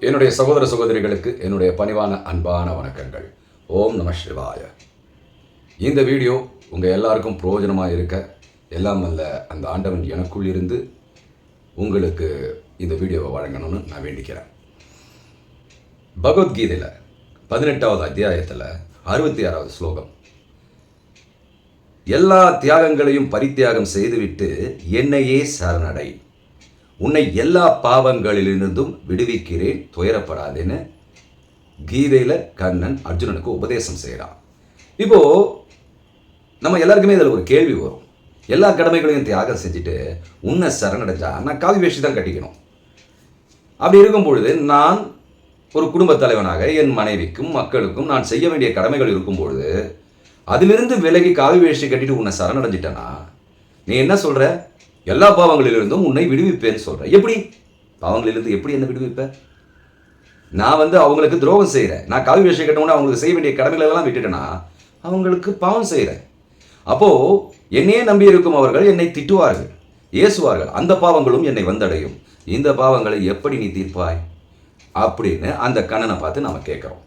என்னுடைய சகோதர சகோதரிகளுக்கு என்னுடைய பணிவான அன்பான வணக்கங்கள். ஓம் நம சிவாய. இந்த வீடியோ உங்கள் எல்லாருக்கும் பிரயோஜனமாக இருக்க எல்லாம் அல்ல அந்த ஆண்டவன் எனக்குள் இருந்து உங்களுக்கு இந்த வீடியோவை வழங்கணும்னு நான் வேண்டிக்கிறேன். பகவத்கீதையில் 18வது அத்தியாயத்தில் 66வது ஸ்லோகம், எல்லா தியாகங்களையும் பரித்தியாகம் செய்துவிட்டு என்னையே சரணடை, உன்னை எல்லா பாவங்களிலிருந்தும் விடுவிக்கிறேன், துயரப்படாதேன்னு கீதையில் கண்ணன் அர்ஜுனனுக்கு உபதேசம் செய்கிறான். இப்போது நம்ம எல்லாருக்குமே இதில் ஒரு கேள்வி வரும். எல்லா கடமைகளையும் தியாகம் செஞ்சுட்டு உன்னை சரணடைஞ்சா நான் காவி வேஷ்டி தான் கட்டிக்கணும். அப்படி இருக்கும் பொழுது நான் ஒரு குடும்பத் தலைவனாக என் மனைவிக்கும் மக்களுக்கும் நான் செய்ய வேண்டிய கடமைகள் இருக்கும் பொழுது அதிலிருந்து விலகி காவி வேஷ்டி கட்டிட்டு உன்னை சரணடைஞ்சிட்டேன்னா நீ என்ன சொல்கிற? எல்லா பாவங்களிலிருந்தும் உன்னை விடுவிப்பேன்னு சொல்கிறேன். எப்படி பாவங்களிலிருந்து எப்படி என்ன விடுவிப்பேன்? நான் அவங்களுக்கு துரோகம் செய்கிறேன். நான் காவி வேஷ்டி கட்டணும்னா அவங்களுக்கு செய்ய வேண்டிய கடமைகளெல்லாம் விட்டுட்டேன்னா அவங்களுக்கு பாவம் செய்கிறேன். அப்போது என்னையே நம்பி இருக்கும் அவர்கள் என்னை திட்டுவார்கள், ஏசுவார்கள். அந்த பாவங்களும் என்னை வந்தடையும். இந்த பாவங்களை எப்படி நீ தீர்ப்பாய் அப்படின்னு அந்த கண்ணனை பார்த்து நம்ம கேட்குறோம்.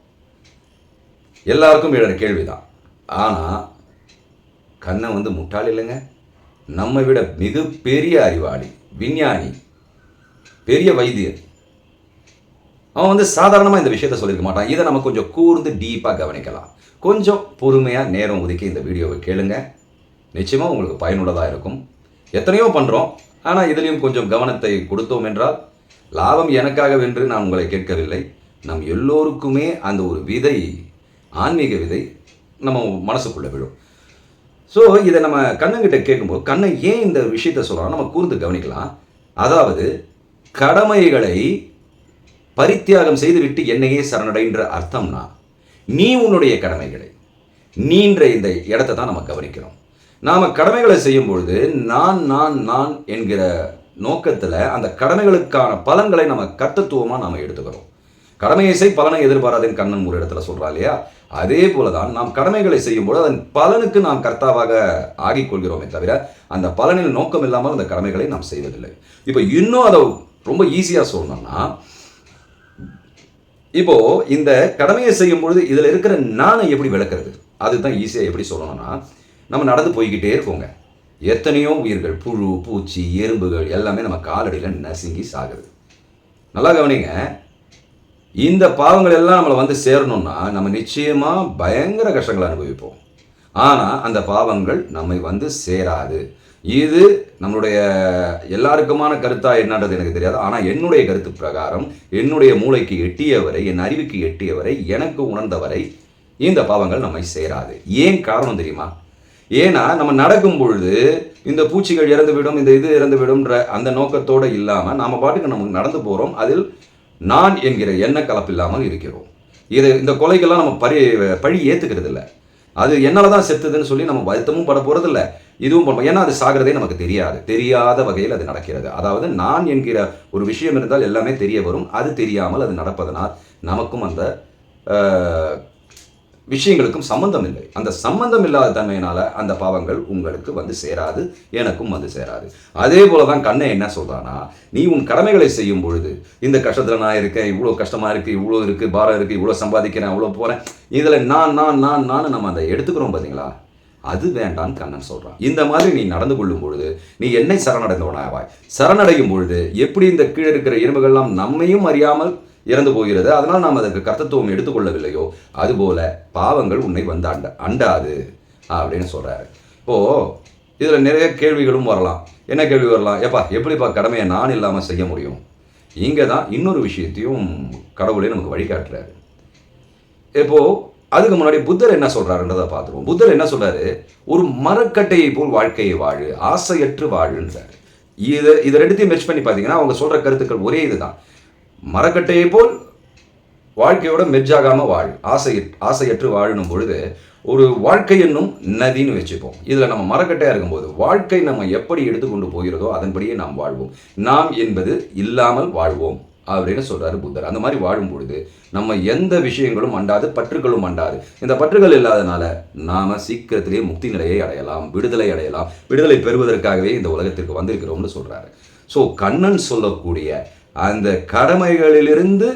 எல்லாருக்கும் எழுற கேள்விதான். ஆனால் கண்ணன் முட்டாள் இல்லைங்க. நம்மை விட மிகப்பெரிய அறிவாளி, விஞ்ஞானி, பெரிய வைத்தியர். அவன் சாதாரணமாக இந்த விஷயத்த சொல்லியிருக்க மாட்டான். இதை நம்ம கொஞ்சம் கூர்ந்து டீப்பாக கவனிக்கலாம். கொஞ்சம் பொறுமையாக நேரம் ஒதுக்கி இந்த வீடியோவை கேளுங்க. நிச்சயமாக உங்களுக்கு பயனுள்ளதாக இருக்கும். எத்தனையோ பண்ணுறோம், ஆனால் இதுலேயும் கொஞ்சம் கவனத்தை கொடுத்தோம் என்றால் லாபம் எனக்காக வென்று நான் உங்களை கேட்கவில்லை. நம் எல்லோருக்குமே அந்த ஒரு விதை, ஆன்மீக விதை நம்ம மனசுக்குள்ளே விழும். ஸோ இதை நம்ம கண்ணங்கிட்ட கேட்கும்போது கண்ணன் ஏன் இந்த விஷயத்தை சொல்கிறான் நம்ம கூர்ந்து கவனிக்கலாம். அதாவது கடமைகளை பரித்தியாகம் செய்துவிட்டு என்னையே சரணடைன்ற அர்த்தம்னா நீ உன்னுடைய கடமைகளை நீன்ற இந்த இடத்தை தான் நம்ம கவனிக்கிறோம். நாம் கடமைகளை செய்யும் பொழுது நான் நான் நான் என்கிற நோக்கத்தில் அந்த கடமைகளுக்கான பலன்களை நம்ம கர்த்தத்துவமாக நாம் எடுத்துக்கிறோம். கடமையை செய் பலனை எதிர்பாராதேன்னு கண்ணன் ஒரு இடத்துல சொல்கிறா இல்லையா? அதே போல தான் நாம் கடமைகளை செய்யும்போது அதன் பலனுக்கு நாம் கர்த்தாவாக ஆகிக்கொள்கிறோமே தவிர அந்த பலனில் நோக்கம் இல்லாமல் அந்த கடமைகளை நாம் செய்வதில்லை. இப்போ இன்னும் அதை ரொம்ப ஈஸியாக சொல்லணும்னா, இப்போது இந்த கடமையை செய்யும் பொழுது இதில் இருக்கிற நானை எப்படி விளக்குறது? அதுதான் ஈஸியாக எப்படி சொல்லணும்னா, நம்ம நடந்து போய்கிட்டே இருக்கோங்க. எத்தனையோ உயிர்கள், புழு, பூச்சி, எறும்புகள் எல்லாமே நம்ம காலடியில் நசுங்கி சாகுது. நல்லா கவனிங்க. இந்த பாவங்கள் எல்லாம் நம்மளை சேரணும்னா நம்ம நிச்சயமாக பயங்கர கஷ்டங்களை அனுபவிப்போம். ஆனால் அந்த பாவங்கள் நம்மை சேராது. இது நம்மளுடைய எல்லாருக்குமான கருத்தாக என்னன்றது எனக்கு தெரியாது. ஆனால் என்னுடைய கருத்து பிரகாரம், என்னுடைய மூளைக்கு எட்டியவரை, என் அறிவுக்கு எட்டியவரை, எனக்கு உணர்ந்தவரை இந்த பாவங்கள் நம்மை சேராது. ஏன் காரணம் தெரியுமா? ஏன்னா நம்ம நடக்கும் பொழுது இந்த பூச்சிகள் இறந்துவிடும், இந்த இது இறந்துவிடும்ன்ற அந்த நோக்கத்தோடு இல்லாமல் நாம் பாட்டுக்கு நம்ம நடந்து போகிறோம். அதில் நான் என்கிற எண்ண கலப்பில்லாமல் இருக்கிறோம். இந்த கொலைகள்லாம் நம்ம பழி ஏற்றுக்கிறது இல்லை. அது என்னால் தான் செத்துதுன்னு சொல்லி நம்ம வருத்தமும் பட போகிறதில்ல, இதுவும் பண்ண. ஏன்னா அது சாகிறதே நமக்கு தெரியாது. தெரியாத வகையில் அது நடக்கிறது. அதாவது நான் என்கிற ஒரு விஷயம் இருந்தால் எல்லாமே தெரிய வரும். அது தெரியாமல் அது நடப்பதனால் நமக்கும் அந்த விஷயங்களுக்கும் சம்பந்தம் இல்லை. அந்த சம்பந்தம் இல்லாத தன்மையினால அந்த பாவங்கள் உங்களுக்கு சேராது, எனக்கும் சேராது. அதே போல தான் கண்ணன் என்ன சொல்றானா, நீ உன் கடமைகளை செய்யும் பொழுது இந்த கஷ்டத்தில் நான் இருக்கேன், இவ்வளோ கஷ்டமாக இருக்குது, இவ்வளோ இருக்குது, பாரம் இருக்குது, இவ்வளோ சம்பாதிக்கிறேன், அவ்வளோ போகிறேன், இதில் நான் நம்ம அதை எடுத்துக்கிறோம் பார்த்தீங்களா? அது வேண்டான்னு கண்ணன் சொல்கிறான். இந்த மாதிரி நீ நடந்து கொள்ளும் பொழுது நீ என்னை சரணடைந்தவனாவாய். சரணடையும் பொழுது எப்படி இந்த கீழே இருக்கிற எறும்புகள்லாம் நம்மையும் அறியாமல் இறந்து போகிறது, அதனால் நாம் அதற்கு கர்த்தத்துவம் எடுத்துக்கொள்ளவில்லையோ அதுபோல பாவங்கள் உன்னை அண்டாது அப்படின்னு சொல்கிறாரு. இப்போது இதில் நிறைய கேள்விகளும் வரலாம். என்ன கேள்வி வரலாம்? எப்படிப்பா கடமையை நான் இல்லாமல் செய்ய முடியும்? இங்கே தான் இன்னொரு விஷயத்தையும் கடவுளே நமக்கு வழிகாட்டுறாரு. இப்போது அதுக்கு முன்னாடி புத்தர் என்ன சொல்கிறாருன்றதை பார்த்துருவோம். புத்தர் என்ன சொல்கிறாரு? ஒரு மரக்கட்டையை போல் வாழ்க்கையை வாழு, ஆசையற்று வாழுன்றாரு. இதை ரெண்டுத்தையும் மெர்ச் பண்ணி பார்த்தீங்கன்னா அவங்க சொல்கிற கருத்துக்கள் ஒரே இதுதான். மரக்கட்டையை போல் வாழ்க்கையோட மெர்ஜாகாமல் வாழ், ஆசையற்று வாழணும் பொழுது ஒரு வாழ்க்கை என்னும் நதின்னு வச்சுப்போம். இதில் நம்ம மரக்கட்டையாக இருக்கும்போது வாழ்க்கை நம்ம எப்படி எடுத்துக்கொண்டு போகிறதோ அதன்படியே நாம் வாழ்வோம். நாம் என்பது இல்லாமல் வாழ்வோம் அப்படின்னு சொல்கிறாரு புத்தர். அந்த மாதிரி வாழும் பொழுது நம்ம எந்த விஷயங்களும் அண்டாது, பற்றுகளும் அண்டாது. இந்த பற்றுகள் இல்லாதனால நாம் சீக்கிரத்திலேயே முக்தி நிலையை அடையலாம், விடுதலை அடையலாம். விடுதலை பெறுவதற்காகவே இந்த உலகத்திற்கு வந்திருக்கிறோம்னு சொல்கிறாரு. ஸோ கண்ணன் சொல்லக்கூடிய அந்த கடமைகளிலிருந்து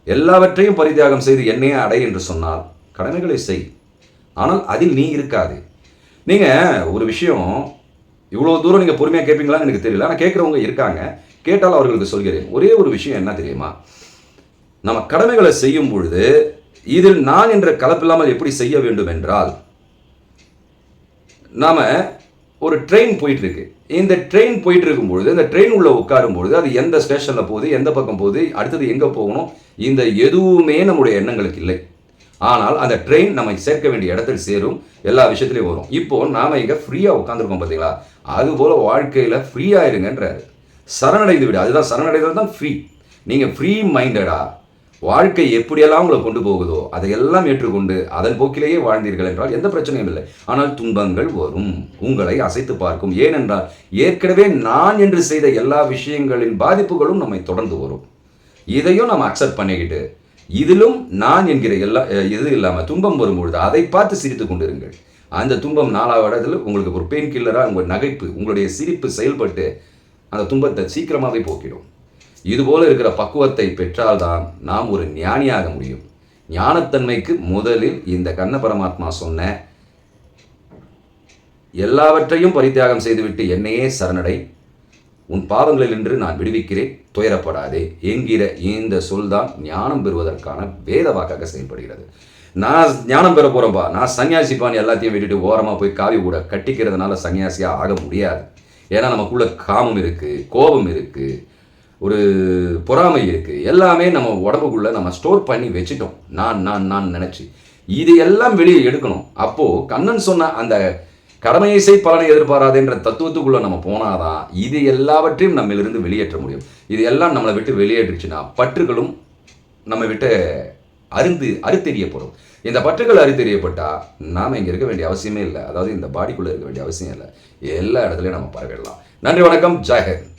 எல்லாவற்றையும் பரித்தியாகம் செய்து என்னையே அடை என்று சொன்னால் கடமைகளை செய், ஆனால் அதில் நீ இருக்காது. நீங்கள் ஒரு விஷயம் இவ்வளோ தூரம் நீங்கள் பொறுமையாக கேட்பீங்களான்னு எனக்கு தெரியல, ஆனால் கேட்குறவங்க இருக்காங்க. கேட்டால் அவர்களுக்கு சொல்கிறேன். ஒரே ஒரு விஷயம் என்ன தெரியுமா, நம்ம கடமைகளை செய்யும் பொழுது இதில் நான் என்ற கலப்பில்லாமல் எப்படி செய்ய வேண்டும் என்றால், நாம் ஒரு ட்ரெயின் போயிட்டு இருக்கு. இந்த ட்ரெயின் போயிட்டு இருக்கும்பொழுது, இந்த ட்ரெயின் உள்ள உட்காரும் பொழுது அது எந்த ஸ்டேஷனில் போகுது, எந்த பக்கம் போகுது, அடுத்தது எங்கே போகணும், இந்த எதுவுமே நம்முடைய எண்ணங்களுக்கு இல்லை. ஆனால் அந்த ட்ரெயின் நம்மை சேர்க்க வேண்டிய இடத்தில் சேரும், எல்லா விஷயத்துலையும் வரும். இப்போ நாம் இங்கே ஃப்ரீயாக உட்காந்துருக்கோம் பார்த்தீங்களா, அதுபோல் வாழ்க்கையில் ஃப்ரீயாக இருங்கன்றாரு. சரணடைந்து விடு, அதுதான் சரணடைகிறது தான் ஃப்ரீ. நீங்கள் ஃப்ரீ மைண்டடாக வாழ்க்கை எப்படியெல்லாம் உங்களை கொண்டு போகுதோ அதையெல்லாம் ஏற்றுக்கொண்டு அதன் போக்கிலேயே வாழ்ந்தீர்கள் என்றால் எந்த பிரச்சனையும் இல்லை. ஆனால் துன்பங்கள் வரும், உங்களை அசைத்து பார்க்கும். ஏனென்றால் ஏற்கனவே நான் என்று செய்த எல்லா விஷயங்களின் பாதிப்புகளும் நம்மை தொடர்ந்து வரும். இதையும் நம்ம அக்செப்ட் பண்ணிக்கிட்டு இதிலும் நான் என்கிற இது இல்லாமல் துன்பம் வரும்பொழுது அதை பார்த்து சிரித்து கொண்டிருங்கள். அந்த துன்பம் 4வது இடத்துல உங்களுக்கு ஒரு பெயின் கில்லராக உங்கள் நகைப்பு, உங்களுடைய சிரிப்பு செயல்பட்டு அந்த துன்பத்தை சீக்கிரமாகவே போக்கிடும். இதுபோல இருக்கிற பக்குவத்தை பெற்றால்தான் நாம் ஒரு ஞானியாக முடியும். ஞானத்தன்மைக்கு முதலில் இந்த கண்ண பரமாத்மா சொன்ன எல்லாவற்றையும் பரித்தியாகம் செய்துவிட்டு என்னையே சரணடை, உன் பாவங்களில் நின்று நான் விடுவிக்கிறேன், துயரப்படாதே என்கிற இந்த சொல்தான் ஞானம் பெறுவதற்கான வேத வாக்காக செயல்படுகிறது. நான் ஞானம் பெற போகிறேன்ப்பா, நான் சன்னியாசிப்பான்னு எல்லாத்தையும் விட்டுட்டு ஓரமாக போய் காவி கூட கட்டிக்கிறதுனால சன்னியாசியாக ஆக முடியாது. ஏன்னா நமக்குள்ள காமம் இருக்குது, கோபம் இருக்குது, ஒரு பொறாமை இருக்குது, எல்லாமே நம்ம உடம்புக்குள்ளே நம்ம ஸ்டோர் பண்ணி வச்சுட்டோம். நான் நினச்சி இது எல்லாம் வெளியே எடுக்கணும். அப்போது கண்ணன் சொன்ன அந்த கடமையை செய் பலனை எதிர்பாராதுன்ற தத்துவத்துக்குள்ளே நம்ம போனாதான் இது எல்லாவற்றையும் நம்மளிருந்து வெளியேற்ற முடியும். இது எல்லாம் நம்மளை விட்டு வெளியேற்றுச்சுன்னா பற்றுகளும் நம்ம விட்டு அறுத்தெறியப்படும். இந்த பற்றுகள் அறுத்தெறியப்பட்டால் நாம் இங்கே இருக்க வேண்டிய அவசியமே இல்லை. அதாவது இந்த பாடிக்குள்ளே இருக்க வேண்டிய அவசியம் இல்லை. எல்லா இடத்துலையும் நம்ம பரவிடலாம். நன்றி, வணக்கம், ஜெய் ஹிந்த்.